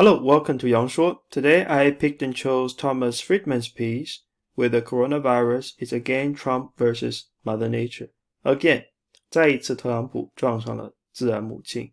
Hello, welcome to 杨说. Today I picked and chose Thomas Friedman's piece, Where the coronavirus is again Trump vs. Mother Nature. Again, 再一次特朗普撞上了自然母亲。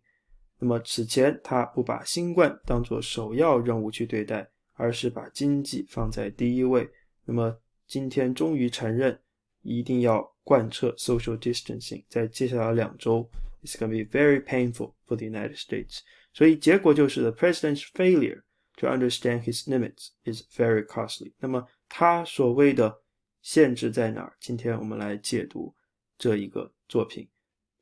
那么此前他不把新冠当作首要任务去对待，而是把经济放在第一位。那么今天终于承认一定要贯彻 social distancing， 在接下来2周 it's going to be very painful for the United States。所以结果就是 the president's failure to understand his limits is very costly。 那么他所谓的限制在哪儿？今天我们来解读这一个作品。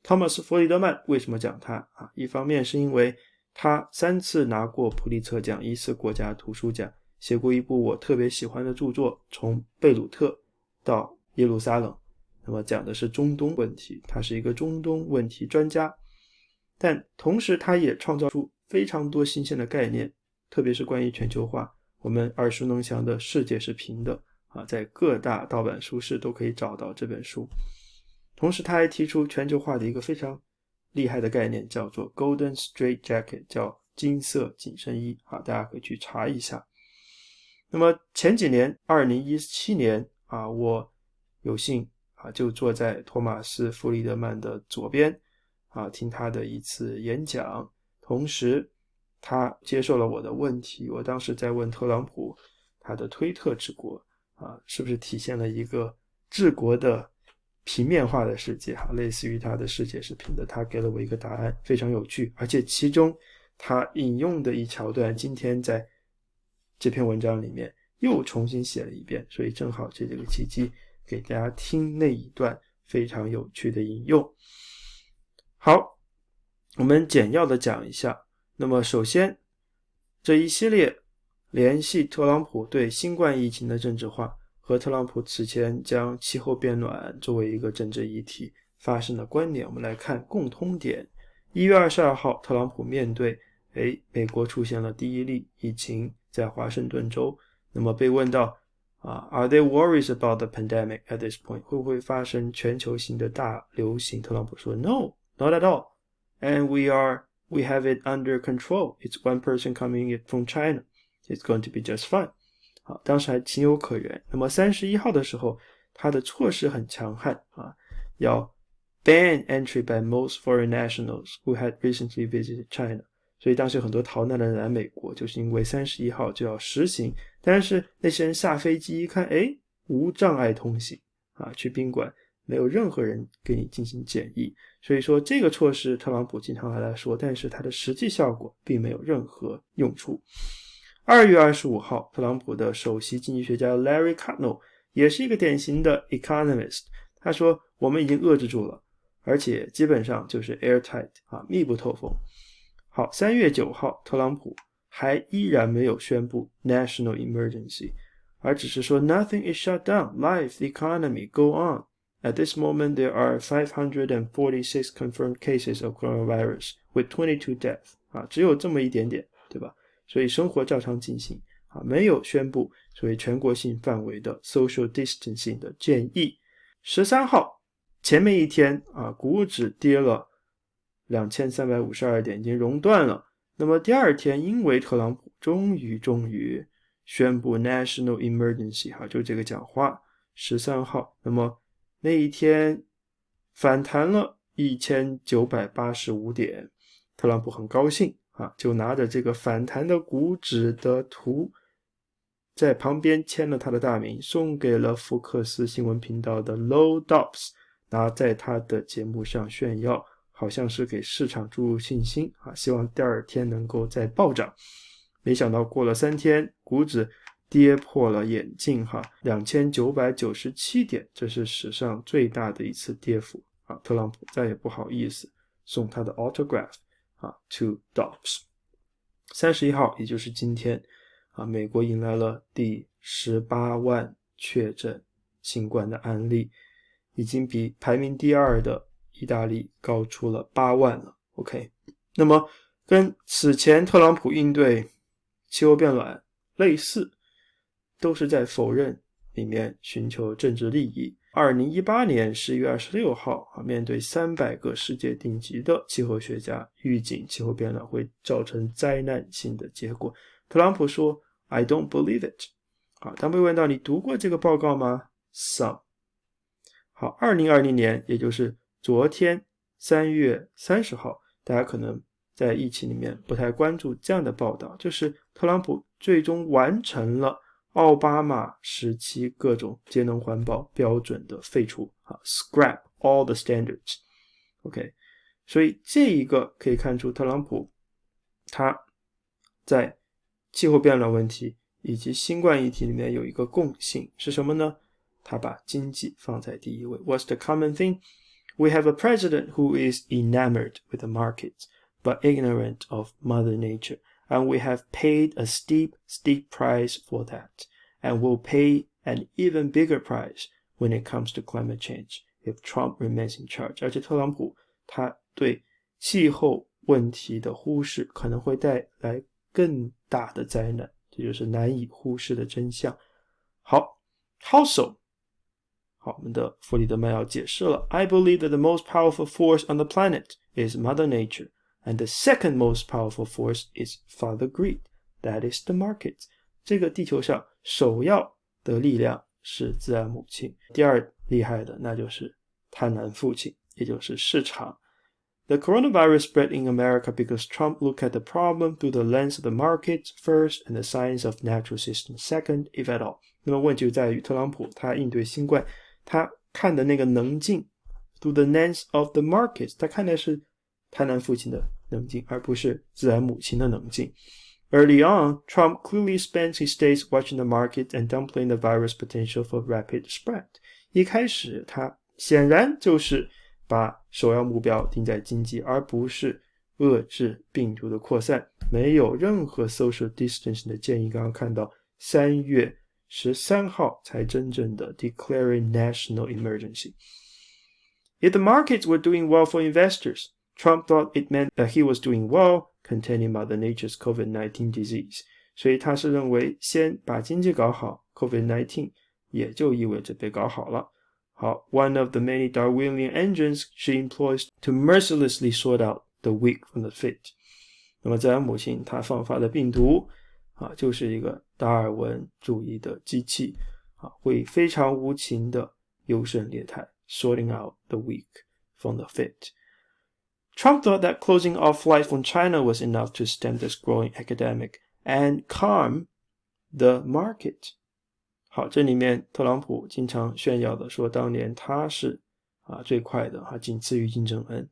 Thomas 弗里德曼为什么讲他一方面是因为他3次拿过普利策奖，1次国家图书奖，写过一部我特别喜欢的著作，从贝鲁特到耶路撒冷，那么讲的是中东问题，他是一个中东问题专家。但同时他也创造出非常多新鲜的概念，特别是关于全球化。我们耳熟能详的世界是平的在各大盗版书市都可以找到这本书。同时他还提出全球化的一个非常厉害的概念，叫做 Golden Straight Jacket， 叫金色紧身衣大家可以去查一下。那么前几年2017年我有幸就坐在托马斯弗里德曼的左边听他的一次演讲，同时他接受了我的问题。我当时在问特朗普，他的推特治国是不是体现了一个治国的平面化的世界类似于他的世界是平的。他给了我一个答案，非常有趣，而且其中他引用的一桥段今天在这篇文章里面又重新写了一遍，所以正好这个契机给大家听那一段非常有趣的引用。好，我们简要的讲一下。那么首先这一系列联系特朗普对新冠疫情的政治化和特朗普此前将气候变暖作为一个政治议题发生的观点，我们来看共通点。1月22号特朗普面对美国出现了第一例疫情在华盛顿州，那么被问到Are there worries about the pandemic at this point？ 会不会发生全球性的大流行？特朗普说 No, not at all. And we have it under control. It's one person coming from China. It's going to be just fine. 当时还情有可原。那么31号的时候，他的措施很强悍要 ban entry by most foreign nationals who had recently visited China。所以当时有很多逃难的人来美国，就是因为31号就要实行。但是那些人下飞机一看，无障碍通行去宾馆没有任何人给你进行检疫。所以说这个措施特朗普经常来说，但是它的实际效果并没有任何用处。2月25号特朗普的首席经济学家 Larry Kudlow 也是一个典型的 economist， 他说我们已经遏制住了，而且基本上就是 airtight 密不透风。好，3月9号特朗普还依然没有宣布 national emergency， 而只是说 nothing is shut down, life, the economy, go on. At this moment there are 546 confirmed cases of coronavirus with 22 deaths 只有这么一点点，对吧？所以生活照常进行没有宣布所谓全国性范围的 social distancing 的建议。13号前面一天股指跌了2352点，已经熔断了。那么第二天因为特朗普终于宣布 national emergency 就这个讲话13号，那么那一天反弹了1985点，特朗普很高兴就拿着这个反弹的股指的图在旁边签了他的大名，送给了福克斯新闻频道的 Low Dobbs， 拿在他的节目上炫耀，好像是给市场注入信心希望第二天能够再暴涨。没想到过了3天股指跌破了眼镜2997点，这是史上最大的一次跌幅特朗普再也不好意思送他的 autograph to Dobbs。 31号也就是今天美国迎来了第18万确诊新冠的案例，已经比排名第2的意大利高出了8万了。 OK， 那么跟此前特朗普应对气候变暖类似，都是在否认里面寻求政治利益。2018年11月26号面对300个世界顶级的气候学家预警气候变暖会造成灾难性的结果，特朗普说 I don't believe it。 当被问到你读过这个报告吗？ Some。 好，2020年也就是昨天3月30号，大家可能在疫情里面不太关注这样的报道，就是特朗普最终完成了奥巴马时期各种节能环保标准的废除，scrap all the standards。 OK， 所以这一个可以看出特朗普他在气候变暖问题以及新冠议题里面有一个共性是什么呢？他把经济放在第一位。 What's the common thing? We have a president who is enamored with the markets but ignorant of Mother Nature, and we have paid a steep price for that, and will pay an even bigger price when it comes to climate change if Trump remains in charge。 而且特朗普他对气候问题的忽视可能会带来更大的灾难，这就是难以忽视的真相。好 How so？ 好，我们的弗里德曼要解释了。 I believe that the most powerful force on the planet is Mother Nature, and the second most powerful force is Father Greed, that is the market。 这个地球上首要的力量是自然母亲，第二厉害的那就是贪婪父亲，也就是市场。The coronavirus spread in America because Trump looked at the problem through the lens of the markets first and the science of natural systems second, if at all。 那么问题就在于特朗普他应对新冠，他看的那个能镜 through the lens of the markets， 他看的是贪婪父亲的能镜，而不是自然母亲的能镜。Early on, Trump clearly spent his days watching the market and downplaying the virus potential for rapid spread。 一开始他显然就是把首要目标定在经济，而不是遏制病毒的扩散，没有任何 social distancing 的建议。刚刚看到3月13号才真正的 declaring national emergency。 If the markets were doing well for investors, Trump thought it meant that he was doing well containing Mother Nature's COVID-19 disease。 所以他是认为先把经济搞好， COVID-19 也就意味着被搞好了。好 One of the many Darwinian engines she employs to mercilessly sort out the weak from the fit。 那么自然母亲她放发的病毒就是一个达尔文主义的机器会非常无情的优胜劣汰 sorting out the weak from the fit。 Trump thought that closing off flights from China was enough to stem this growing epidemic and calm the market。 好，这里面特朗普经常炫耀的说当年他是最快的仅次于金正恩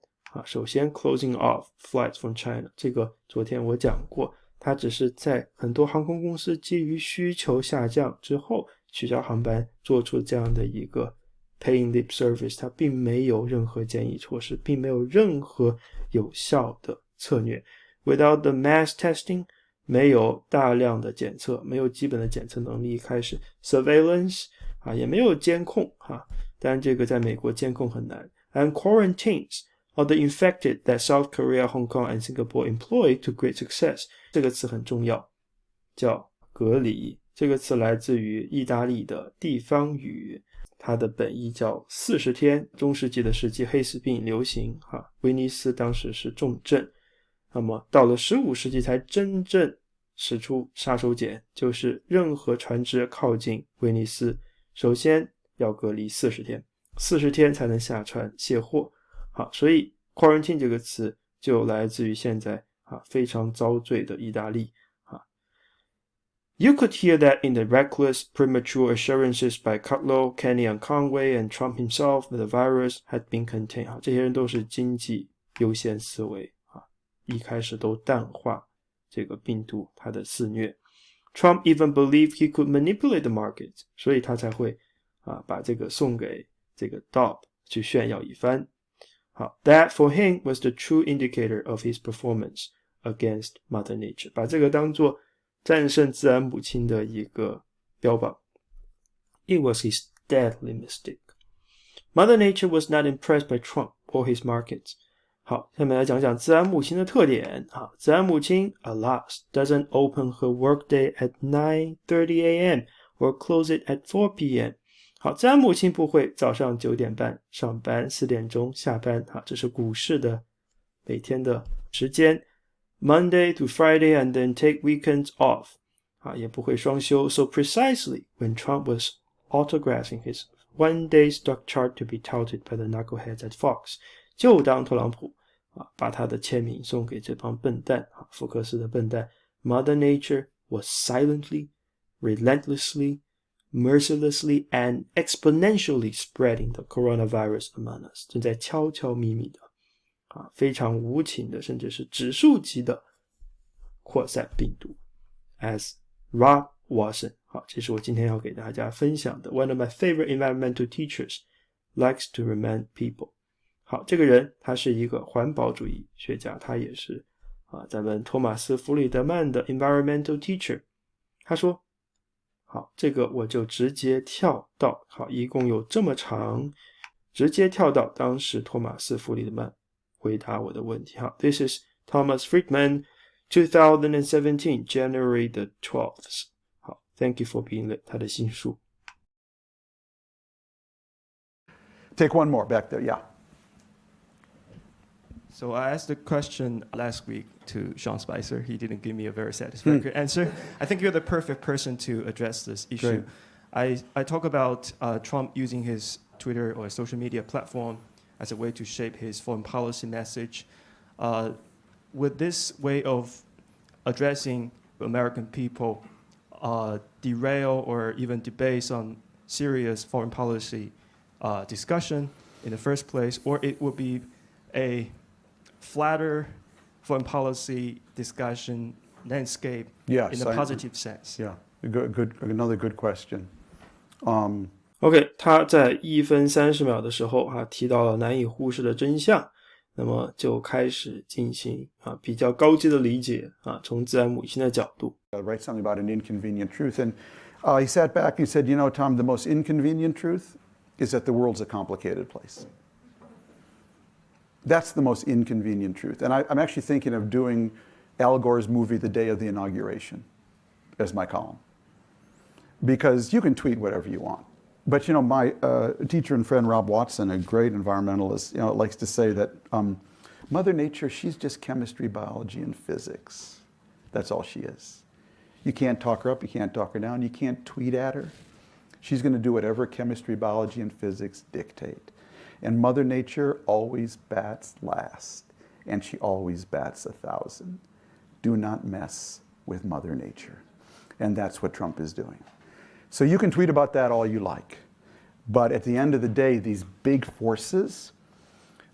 首先 closing off flights from China， 这个昨天我讲过，他只是在很多航空公司基于需求下降之后取消航班，做出这样的一个 paying lip service， 他并没有任何建议措施，并没有任何有效的策略。 Without the mass testing， 没有大量的检测，没有基本的检测能力，开始 surveillance 也没有监控当然这个在美国监控很难。 And quarantines of the infected that South Korea, Hong Kong and Singapore employed to great success。 这个词很重要，叫隔离。这个词来自于意大利的地方语，它的本意叫40天。中世纪的时期黑死病流行威尼斯当时是重症，那么到了15世纪才真正使出杀手锏，就是任何船只靠近威尼斯首先要隔离40天，40天才能下船卸货。所以 quarantine 这个词就来自于现在非常遭罪的意大利。You could hear that in the reckless, premature assurances by Kudlow, Kenney and Conway and Trump himself that the virus had been contained。 这些人都是经济优先思维一开始都淡化这个病毒它的肆虐。 Trump even believed he could manipulate the market， 所以他才会把这个送给这个 Dobb 去炫耀一番。That for him was the true indicator of his performance against Mother Nature， 把这个当作战胜自然母亲的一个标榜。 It was his deadly mistake. Mother Nature was not impressed by Trump or his markets。 好，下面来讲讲自然母亲的特点。自然母亲 alas doesn't open her workday at 9:30 a.m. or close it at 4 p.m. 好，自然母亲不会早上9点半上班，4点钟下班，这是股市的每天的时间。Monday to Friday and then take weekends off，也不会双休。So precisely when Trump was autographing his one-day stock chart to be touted by the knuckleheads at Fox， 就当特朗普把他的签名送给这帮笨蛋，福克斯的笨蛋， Mother Nature was silently, relentlessly, mercilessly and exponentially spreading the coronavirus among us， 正在悄悄咪咪的非常无情的，甚至是指数级的扩散病毒。 As Rob Watson， 这是我今天要给大家分享的 One of my favorite environmental teachers likes to remind people。 好，这个人他是一个环保主义学家，他也是咱们托马斯弗里德曼的 environmental teacher。 他说，好，这个我就直接跳到，好，一共有这么长，直接跳到当时托马斯弗里德曼回答我的问题。好， This is Thomas Friedman 2017 January the 12th。 好， Thank you for being late， 他的新书。 Take one more back there, yeah. So I asked the question last week to Sean Spicer. He didn't give me a very satisfactory answer. I think you're the perfect person to address this issue. I talk about Trump using his Twitter or social media platform as a way to shape his foreign policy message. Would this way of addressing American people derail or even debase on serious foreign policy discussion in the first place, or it would be a flatter foreign policy discussion landscape in a positive sense? Yeah, another good question. OK， 他在1分30秒的时候提到了难以忽视的真相，那么就开始进行比较高阶的理解从自然母亲的角度。 Write something about an inconvenient truth, and he sat back and he said, you know, Tom, the most inconvenient truth is that the world's a complicated place. That's the most inconvenient truth. And I'm actually thinking of doing Al Gore's movie, The Day of the Inauguration, as my column. Because you can tweet whatever you want. But, you know, my teacher and friend Rob Watson, a great environmentalist, you know, likes to say that Mother Nature, she's just chemistry, biology, and physics. That's all she is. You can't talk her up, you can't talk her down, you can't tweet at her. She's going to do whatever chemistry, biology, and physics dictate. And Mother Nature always bats last, and she always bats 1,000. Do not mess with Mother Nature. And that's what Trump is doing. So you can tweet about that all you like. But at the end of the day, these big forces,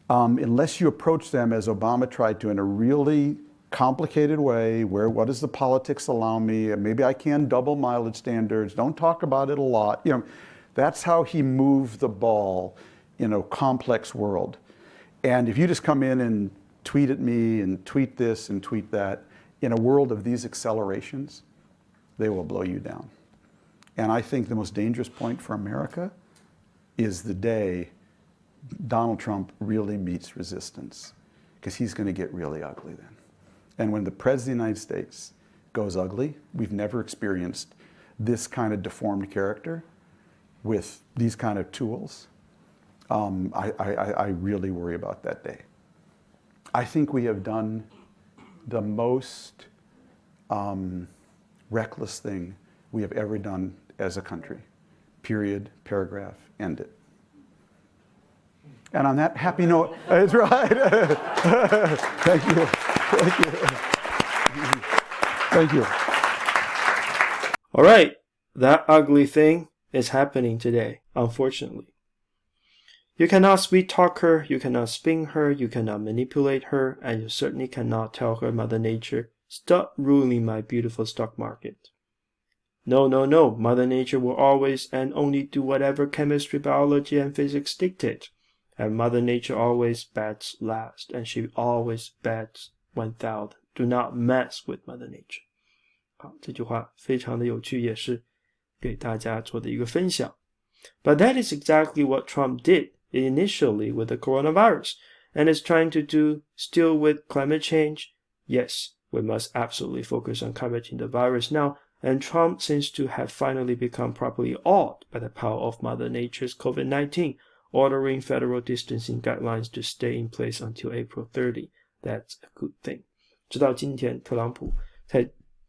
unless you approach them as Obama tried to in a really complicated way, where what does the politics allow me? Maybe I can double mileage standards. Don't talk about it a lot. You know, that's how he moved the ball in a complex world. And if you just come in and tweet at me and tweet this and tweet that, in a world of these accelerations, they will blow you down. And I think the most dangerous point for America is the day Donald Trump really meets resistance, because he's going to get really ugly then. And when the President of the United States goes ugly, we've never experienced this kind of deformed character with these kind of tools. I really worry about that day. I think we have done the most reckless thing we have ever done as a country. Period, paragraph, end it. And on that happy note, that's right. Thank you. Thank you. Thank you. All right, that ugly thing is happening today, unfortunately. You cannot sweet talk her, you cannot spin her, you cannot manipulate her, and you certainly cannot tell her, Mother Nature, stop ruining my beautiful stock market. No, no, no, Mother Nature will always and only do whatever chemistry, biology, and physics dictate. And Mother Nature always bats last, and she always bats 1,000. Do not mess with Mother Nature. 好，这句话非常的有趣，也是给大家做的一个分享。But that is exactly what Trump did initially with the coronavirus, and is trying to do still with climate change. Yes, we must absolutely focus on combating the virus now, And Trump seems to have finally become properly awed by the power of Mother Nature's COVID-19, ordering federal distancing guidelines to stay in place until April 30. That's a good thing. 直到今天，特朗普才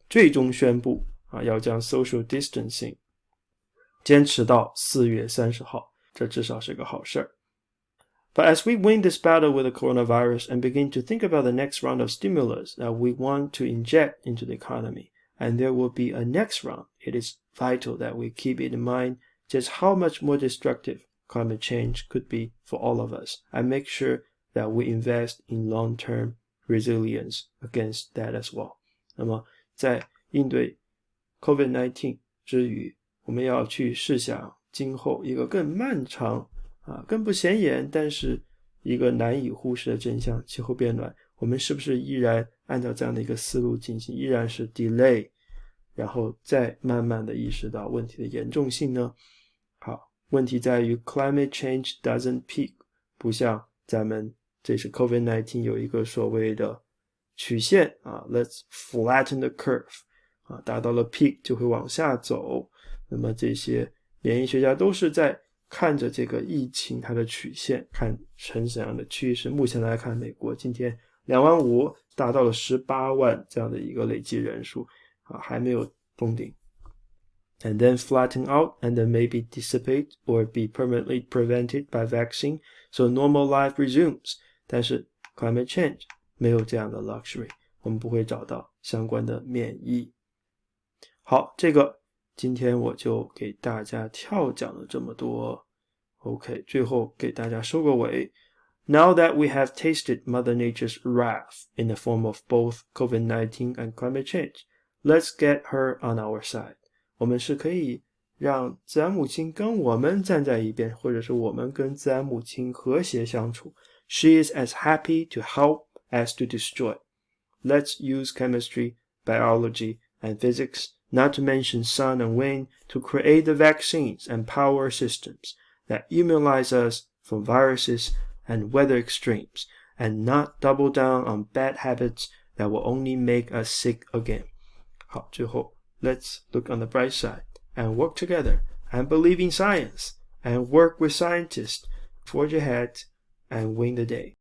最终宣布要将 social distancing 坚持到4月30号，这至少是个好事儿。But as we win this battle with the coronavirus and begin to think about the next round of stimulus that we want to inject into the economy, and there will be a next round, it is vital that we keep it in mind just how much more destructive climate change could be for all of us, and make sure that we invest in long-term resilience against that as well. 那么在应对 COVID-19 之余，我们要去试想今后一个更漫长更不显眼，但是一个难以忽视的真相，气候变暖，我们是不是依然按照这样的一个思路进行，依然是 delay， 然后再慢慢的意识到问题的严重性呢？好，问题在于 climate change doesn't peak， 不像咱们这是 COVID-19 有一个所谓的曲线let's flatten the curve 达到了 peak 就会往下走。那么这些免疫学家都是在看着这个疫情它的曲线，看成怎样的趋势。目前来看，美国今天25000达到了18万这样的一个累计人数还没有封顶。And then flatten out and then maybe dissipate or be permanently prevented by vaccine, so normal life resumes. 但是 climate change 没有这样的 luxury， 我们不会找到相关的免疫。好，这个今天我就给大家跳讲了这么多。OK， 最后给大家收个尾。Now that we have tasted Mother Nature's wrath in the form of both COVID-19 and climate change, let's get her on our side. 我们是可以让自然母亲跟我们站在一边，或者是我们跟自然母亲和谐相处。She is as happy to help as to destroy. Let's use chemistry, biology, and physics, not to mention sun and wind, to create the vaccines and power systems that immunize us from viruses and weather extremes, and not double down on bad habits that will only make us sick again. 好，最后 let's look on the bright side and work together and believe in science and work with scientists, forge ahead and win the day.